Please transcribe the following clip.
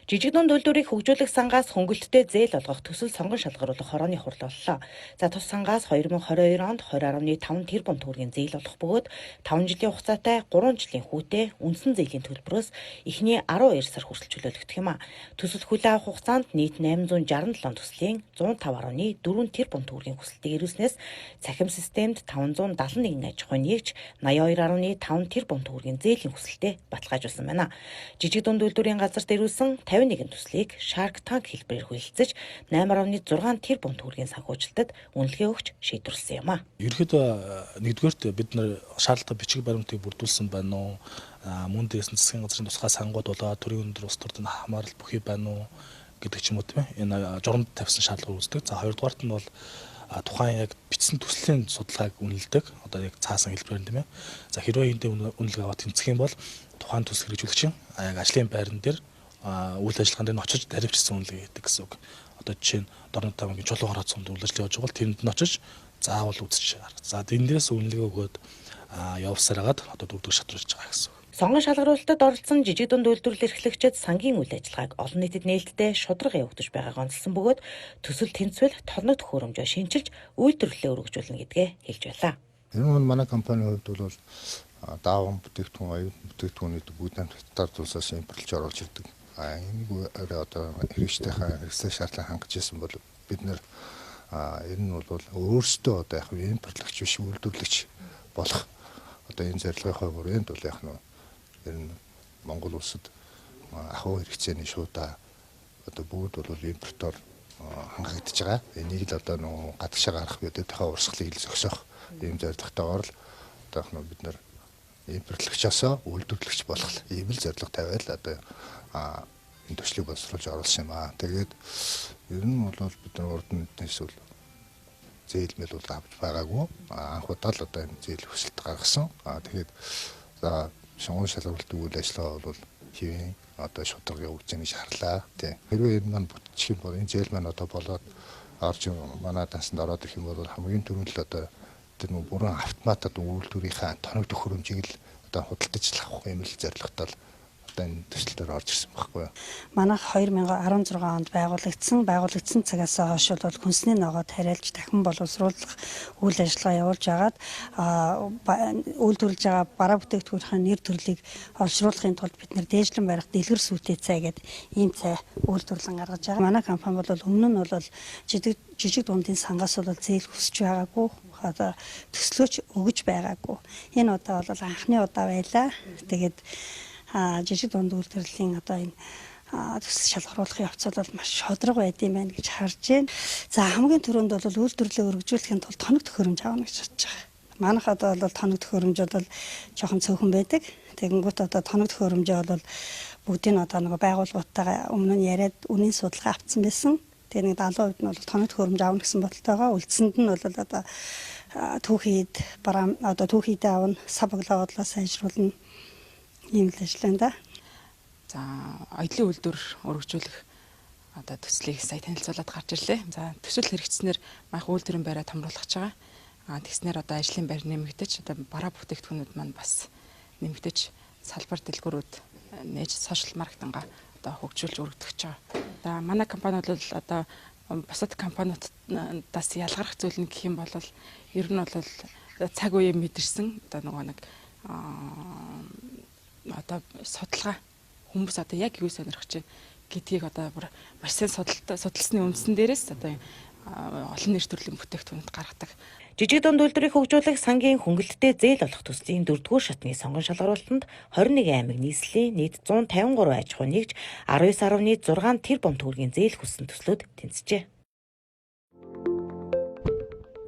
Жижиг дунд үйлдвэрийг хөгжүүлэх сангаас хөнгөлөлттэй зээл олгох төсөл сонгон шалгаруулах хорооны хурал боллоо. За тус сангаас 2022 онд 20.5 тэрбум төгрөгийн зээл олох бөгөөд 5 жилийн хугацаатай 3 жилийн хүүтэй үндсэн зээлийн төлбөрөөс эхний 12 сар хүртэл чөлөөлөгдөх юм а. Төсөл хүлээн авах хугацаанд нийт 867 төслийн 105.4 тэрбум төгрөгийн хүсэлтийг ирүүлснээс цахим системд 571 аж ахуйн нэгж 82.5 тэрбум төгрөгийн зээлийн хүсэлтэд баталгаажуулсан байна. Жижиг дунд үйлдвэрийн газарт ирүүлсэн 51 төслийг Shark Tank хэлбэрээр хүлэлцэж 8.6 тэрбум төгрөгийн санхүүжилтад үнэлгээ өгч шийдвэрлсэн юм а. Ерөнхийдөө нэгдүгээрт бид нар шаардлагатай бичиг баримтыг бүрдүүлсэн байна уу? Мөн дээрээс нь засгийн газрын тусгай сангууд болоо төрийн өндөр ус төрийн хамаарал бүхий байна уу гэдэг ч юм уу тийм ээ. Энэ журамд тавьсан шаардлага үүсдэг. За хоёрдугаарт нь бол тухайн яг бичсэн төслийн судалгааг үнэлдэг. Одоо яг цаасан хэлбэрээр тийм ээ. За хэрвээ эндээ үнэлгээ аваад тэнцэх юм бол тухайн төсөл хэрэгжүүлэгчийн яг ажлын байран дээр үйл ажиллагаанд нь очиж таривчсан үнэлгээ хийдэг гэсэн үг. Одоо жишээ нь дорнод тамгийн чулуун хараат сумд үйл ажиллагаа явуулж байгаа бол тэнд нь очиж заавал үзэж харах. За эндээс үнэлгээ өгөөд явуулсаар хагаад одоо дөрөвдөг шатруулж байгаа гэсэн үг. Сонгон шалгаруулалтад оролцсон жижиг дунд үйлдвэрлэл эрхлэгчид сангийн үйл ажиллагааг олон нийтэд нээлттэй шударга явагдаж байгааг онцлсон бөгөөд төсөл тэнцвэл толнод төхөөрөмжөө шинчилж үйлдвэрлэлээ өргөжүүлнэ гэдгээ хэлж байлаа. Энэ манай компанийн хувьд бол дааван бүтээгдэхүүн, аюул бүтээгдэхүүний бүгд хамтдаа тулсаас импортлж оруулж ирдэг. Энийг одоо хэрэгжтэйхэн хэрэгсэл шаардлага хангаж ирсэн бол бид нэр энэ нь бол өөрсдөө одоо яг импортлогч биш үйлдвэрлэгч болох одоо энэ зорилгынхаа хүрээнд бол яг нь ер нь Монгол улсад ахуй хэрэгцээний шуудаа одоо бүгд бол импортоор хангагдж байгаа. Энийг л одоо нөгөө гадагшаа гарах үедээ урсгалыг л зогсоох ийм зорилготойгоор л одоо бид нар импортлогчоосоо үйлдвэрлэгч болох ийм л зорилго тавиад одоо энэ төслийг боловсруулж оруулсан юм аа. Тэгээд ер нь бол бид нар урд нэгднээс бол зээл мэл бол авч байгаагүй. Анх удаа л одоо энэ зээл хүсэлт гаргасан. Тэгээд за сонгон шалгуулалтын үйл ажиллагаа бол хэвэн одоо шударга явуулж байгаа гэж харлаа. Тий. Хэрвээ энэ маань бүтчих юм бол энэ зээл маань одоо болоод орж манай дансанд ороод ирэх юм бол хамгийн түрүүнд л одоо тэр нэг бүрэн автоматад үйлдвэрийнхаа тоног төхөөрөмжийг л одоо худалдаж авах юм л зорилготой л энэ төсөлтөөр орж ирсэн байхгүй юу. Манайх 2016 онд байгуулагдсан цагаас хойш бол хүнсний ногоо тариалж дахин боловсруулах үйл ажиллагаа явуулж агаад үйлдвэрлэж байгаа бараа бүтээгдэхүүнийхээ нэр төрлийг олшруулахын тулд бид нэр дээжлэн барих дэлгэр сүйтэй цай гэдэг ийм цай үйлдвэрлэн гаргаж байгаа. Манай компани бол өмнө нь бол жижиг дундын сангаас бол зээл хүсэж байгаагүй. Одоо төслөөч өгж байгаагүй. Энэ удаа бол анхны удаа байлаа. Тэгээд жижиг дунд үйлдвэрлэлийн одоо энэ төсөл шалгаруулахын явц бол маш шударга байд юм байна гэж харж байна. За хамгийн түрүүнд бол үйлдвэрлэлээ өргөжүүлэхийн тулд тоног төхөөрөмж авах гэж бодож байгаа. Манайх одоо бол тоног төхөөрөмж бол жоохон цөөхөн байдаг. Тэгэнгүүт одоо тоног төхөөрөмжөө бол бүгдийг нь одоо нэг байгууллагуудтайгаа өмнө нь яриад үнийн судалгаа авцсан байсан. Тэгээ нэг 70% нь бол тоног төхөөрөмж авах гэсэн бодолтойгоо үлдсэнд нь бол одоо түүхийд бараа одоо түүхийдээ авна, сабаглаа бодлоо сайжруулна. Ийм л ажиллана да. За аялын үйлдвэр өргөжүүлэх одоо төслийг сая танилцуулаад гарч ирлээ. За төсөл хэрэгжснээр манайх үйлдвэрийн байраа томруулах гэж байгаа. Тэгснээр одоо ажлын байр нэмэгдэж одоо бараа бүтээгдэхүүнүүд маань бас нэмэгдэж салбар дэлгүүрүүд нээж сошиал маркетинга одоо хөгжүүлж өргөдөх гэж байгаа. За манай компани бол одоо бусад компаниудаас ялгарх зүйл нь гэх юм бол ер нь бол цаг үеэ мэдэрсэн одоо нөгөө нэг одоо судалгаа хүмүүс одоо яг юу сонирхож байна гэдгийг одоо бүр маш сайн судалсны үндсэн дээрээс одоо олон нэр төрлийн бүтээгдэхүүнүүд гаргадаг. Жижиг дунд үйлдвэрийг хөгжүүлэх сангийн хөнгөлөлттэй зээл олох төслийн 4-р шатны сонгон шалгаруулалтанд 21 аймаг нийслэлийн нийт 153 аж ахуй нэгж 19.6 тэрбум төгрөгийн зээл хүссэн төслүүд тэнцжээ.